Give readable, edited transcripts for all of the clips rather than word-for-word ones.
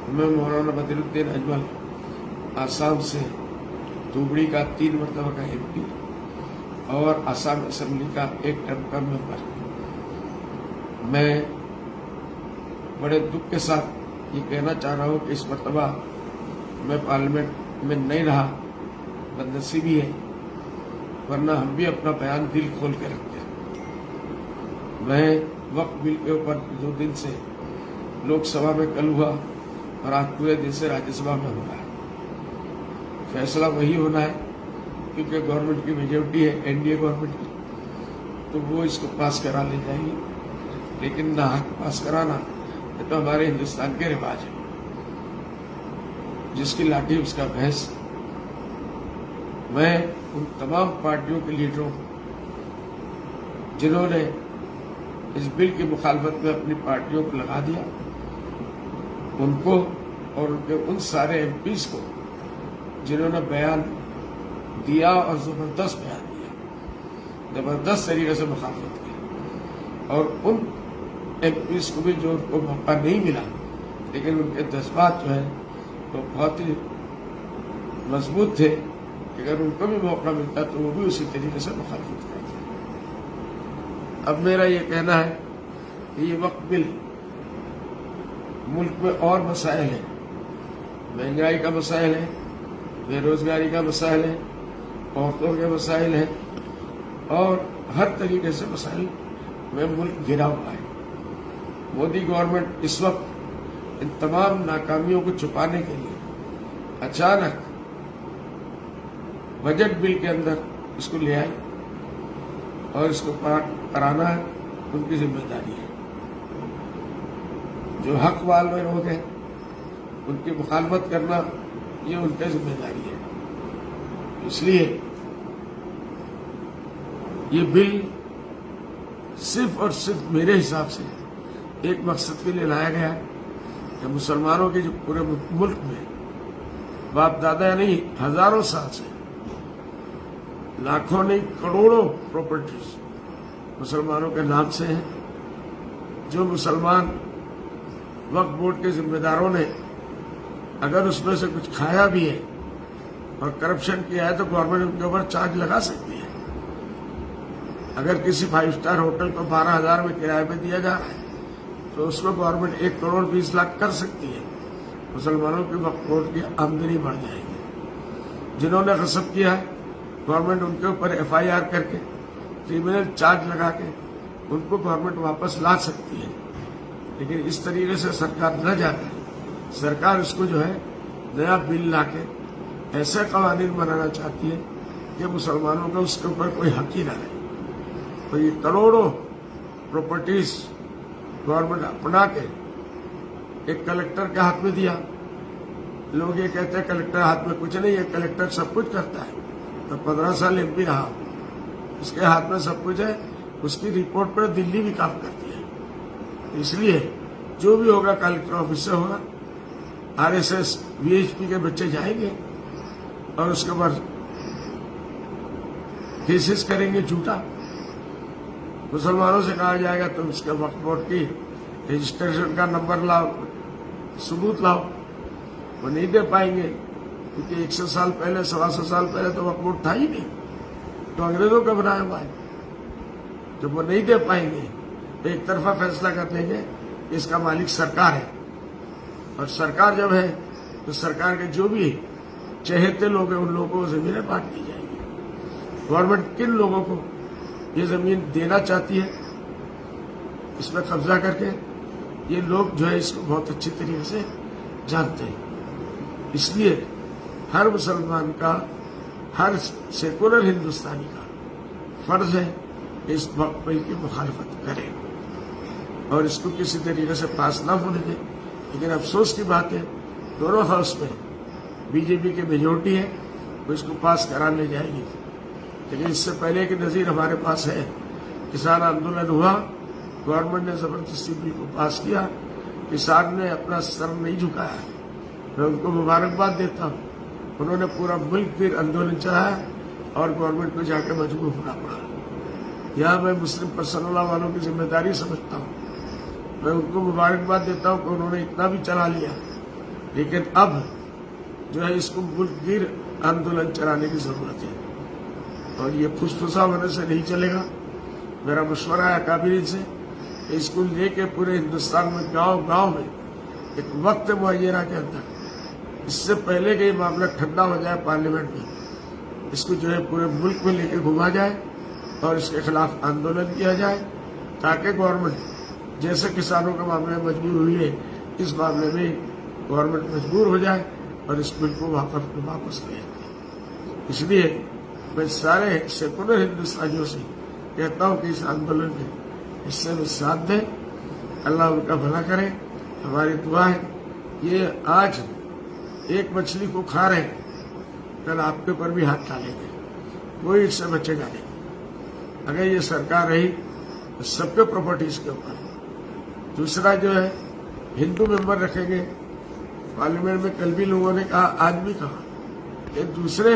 मैं मौलाना बदरुद्दीन अजमल आसाम से धुबरी का 3 मरतबा का MP और आसाम असेंबली का 1 टर्म का मेंबर। मैं बड़े दुख के साथ ये कहना चाह रहा हूँ कि इस मरतबा मैं पार्लियामेंट में नहीं रहा, बदनसीबी है, वरना हम भी अपना बयान दिल खोल के रखते हैं। मैं वक्फ बिल के ऊपर 2 दिन से लोकसभा में कल हुआ और आज पूरे दिन से राज्यसभा में हो रहा है। फैसला वही होना है क्योंकि गवर्नमेंट की मेजोरिटी है, NDA गवर्नमेंट की, तो वो इसको पास करा ले जाएगी। लेकिन ना हक पास कराना ये तो हमारे हिंदुस्तान के रिवाज है, जिसकी लाठी उसका भैंस। मैं उन तमाम पार्टियों के लीडरों को जिन्होंने इस बिल की मुखालफत में अपनी पार्टियों को लगा दिया, उनको और उनके उन सारे MPs को जिन्होंने बयान दिया और जबरदस्त बयान दिया, जबरदस्त तरीके से मुखालफत की, और उन MPs को भी जो उनको मौका नहीं मिला, लेकिन उनके जज्बात जो है तो बहुत ही मजबूत थे। अगर उनको भी मौका मिलता तो वो भी उसी तरीके से मुखालफत करते। अब मेरा ये कहना है कि ये वक्फ बिल मुल्क में और मसाइल है, महंगाई का मसाइल है, बेरोजगारी का मसाइल है, औरतों के मसाइल है, और हर तरीके से मसाइल में मुल्क घिरा हुआ है। मोदी गवर्नमेंट इस वक्त इन तमाम नाकामियों को छुपाने के लिए अचानक बजट बिल के अंदर इसको ले आई और इसको कराना है उनकी जिम्मेदारी है। जो हक वाले लोग हैं उनकी मुखालफत करना ये उनकी जिम्मेदारी है। इसलिए ये बिल सिर्फ और सिर्फ मेरे हिसाब से एक मकसद के लिए लाया गया है कि मुसलमानों के जो पूरे मुल्क में बाप दादा नहीं हजारों साल से लाखों नहीं करोड़ों प्रॉपर्टीज मुसलमानों के नाम से हैं, जो मुसलमान वक्फ बोर्ड के जिम्मेदारों ने अगर उसमें से कुछ खाया भी है और करप्शन किया है तो गवर्नमेंट उनके ऊपर चार्ज लगा सकती है। अगर किसी 5 स्टार होटल को 12,000 में किराए पे दिया जा रहा है तो उसको गवर्नमेंट 1 करोड़ 20 लाख कर सकती है। मुसलमानों की वक्फ बोर्ड की आमदनी बढ़ जाएगी। जिन्होंने गसब किया है गवर्नमेंट उनके ऊपर FIR करके क्रिमिनल चार्ज लगा के उनको गवर्नमेंट वापस ला सकती है। लेकिन इस तरीके से सरकार न जाकर सरकार इसको जो है नया बिल लाके ऐसे कवानीन बनाना चाहती है कि मुसलमानों का उसके ऊपर कोई हक ही न रहे। तो ये करोड़ों प्रॉपर्टीज गवर्नमेंट अपना के एक कलेक्टर के हाथ में दिया। लोग ये कहते हैं कलेक्टर हाथ में कुछ नहीं है, कलेक्टर सब कुछ करता है। तो 15 साल MP रहा, उसके हाथ में सब कुछ है, उसकी रिपोर्ट पर दिल्ली भी काम करती है। इसलिए जो भी होगा कलेक्टर ऑफिस से होगा, RSS VHP के बच्चे जाएंगे और उसके बाद केसेस करेंगे झूठा। मुसलमानों से कहा जाएगा तुम इसके वक्फ बोर्ड की रजिस्ट्रेशन का नंबर लाओ, सबूत लाओ। वो नहीं दे पाएंगे क्योंकि 100 साल पहले 125 साल पहले तो वक्फ बोर्ड था ही नहीं, तो अंग्रेजों का बनाया हुआ है। जब वो नहीं दे पाएंगे तो एक तरफा फैसला कर देंगे कि इसका मालिक सरकार है, और सरकार जब है तो सरकार के जो भी चहेते लोग हैं उन लोगों को जमीनें बांट दी जाएगी। गवर्नमेंट किन लोगों को ये जमीन देना चाहती है इसमें कब्जा करके, ये लोग जो है इसको बहुत अच्छी तरीके से जानते हैं। इसलिए हर मुसलमान का, हर सेकुलर हिंदुस्तानी का फर्ज है कि इस वक्फ बिल की मुखालफत करे और इसको किसी तरीके से पास ना होने दे। लेकिन अफसोस की बात है दोनों हाउस में BJP की मेजोरिटी है, वो इसको पास कराने जाएगी। लेकिन इससे पहले की नज़ीर हमारे पास है, किसान आंदोलन हुआ, गवर्नमेंट ने जबरदस्ती बिल को पास किया, किसान ने अपना सर नहीं झुकाया। मैं उनको मुबारकबाद देता हूँ, उन्होंने पूरा मुल्क फिर आंदोलन चलाया और गवर्नमेंट को जाकर मजबूर होना पड़ा। यहाँ मैं मुस्लिम पर्सनल वालों की जिम्मेदारी समझता हूँ। मैं उनको मुबारकबाद देता हूँ कि उन्होंने इतना भी चला लिया لیکن اب جو ہے اس کو ملک گیر آندولن چلانے کی ضرورت ہے، اور یہ پھسپھسا ہونے سے نہیں چلے گا۔ میرا مشورہ ہے اکابرین سے کہ اس کو لے کے پورے ہندوستان میں گاؤں گاؤں میں ایک وقت معینہ کے اندر، اس سے پہلے کہ یہ معاملہ ٹھنڈا ہو جائے پارلیمنٹ میں، اس کو جو ہے پورے ملک میں لے کے گھما جائے اور اس کے خلاف آندولن کیا جائے، تاکہ گورنمنٹ جیسے کسانوں کے معاملے میں مجبور ہوئی ہے، اس معاملے میں گورنمنٹ مجبور ہو جائے اور اس بل کو واپس لے۔ اس لیے میں سارے سیکولر ہندوستانیوں سے کہتا ہوں کہ اس آندولن میں حصے میں ساتھ دیں، اللہ ان کا بھلا کرے۔ ہماری دعا ہے، یہ آج ایک مچھلی کو کھا رہے ہیں، کل آپ کے اوپر بھی ہاتھ ڈالیں گے، کوئی اس سے بچے گا نہیں۔ اگر یہ سرکار رہی تو سب کے پراپرٹیز کے اوپر۔ دوسرا جو ہے، ہندو ممبر رکھیں گے پارلیمنٹ میں۔ کل بھی لوگوں نے کہا، آج بھی کہا کہ دوسرے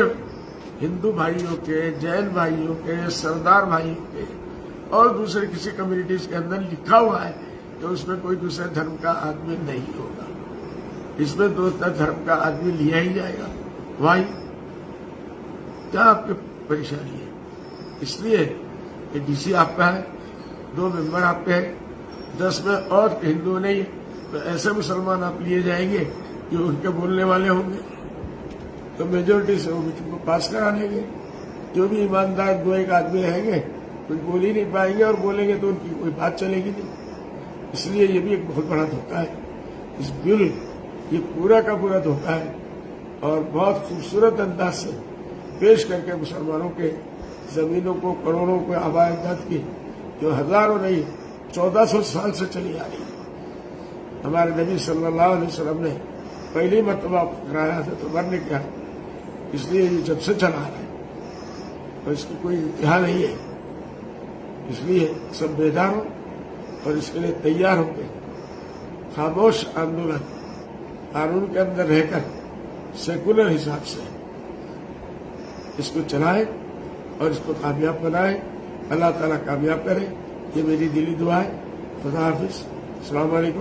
ہندو بھائیوں کے، جین بھائیوں کے، سردار بھائیوں کے اور دوسرے کسی کمیونٹیز کے اندر لکھا ہوا ہے کہ اس میں کوئی دوسرے دھرم کا آدمی نہیں ہوگا، اس میں دوسرا دھرم کا آدمی لیا ہی جائے گا۔ بھائی کیا آپ کی پریشانی ہے؟ اس لیے کہ ڈی سی آپ کا ہے، 2 ممبر آپ کے ہیں، 10 میں اور ہندو نہیں ہے، تو ایسے مسلمان آپ لیے جائیں گے جو ان کے بولنے والے ہوں گے، تو میجورٹی سے وہ میٹنگ کو پاس کرا لیں گے۔ جو بھی ایماندار 2-1 آدمی رہیں گے کچھ بول ہی نہیں پائیں گے، اور بولیں گے تو ان کی کوئی بات چلے گی نہیں۔ اس لیے یہ بھی ایک بہت بڑا دھوکہ ہے اس بل، یہ پورا کا پورا دھوکہ ہے، اور بہت خوبصورت انداز سے پیش کر کے مسلمانوں کے زمینوں کو، کروڑوں کو آباء اجداد کی، جو ہزاروں نہیں 1400 سال سے چلی آ رہی ہے۔ ہمارے نبی صلی اللہ علیہ وسلم نے پہلی مرتبہ کرایا تھا تو مرنے کیا، اس لیے یہ جب سے چلا رہا ہے اور اس کی کوئی انتہا نہیں ہے۔ اس لیے سب بیدار ہو اور اس کے لیے تیار ہو کے خاموش آندولن قانون کے اندر رہ کر سیکولر حساب سے اس کو چلائیں اور اس کو کامیاب بنائیں۔ اللہ تعالیٰ کامیاب کرے، یہ میری دلی دعا ہے۔ خدا حافظ، السلام علیکم۔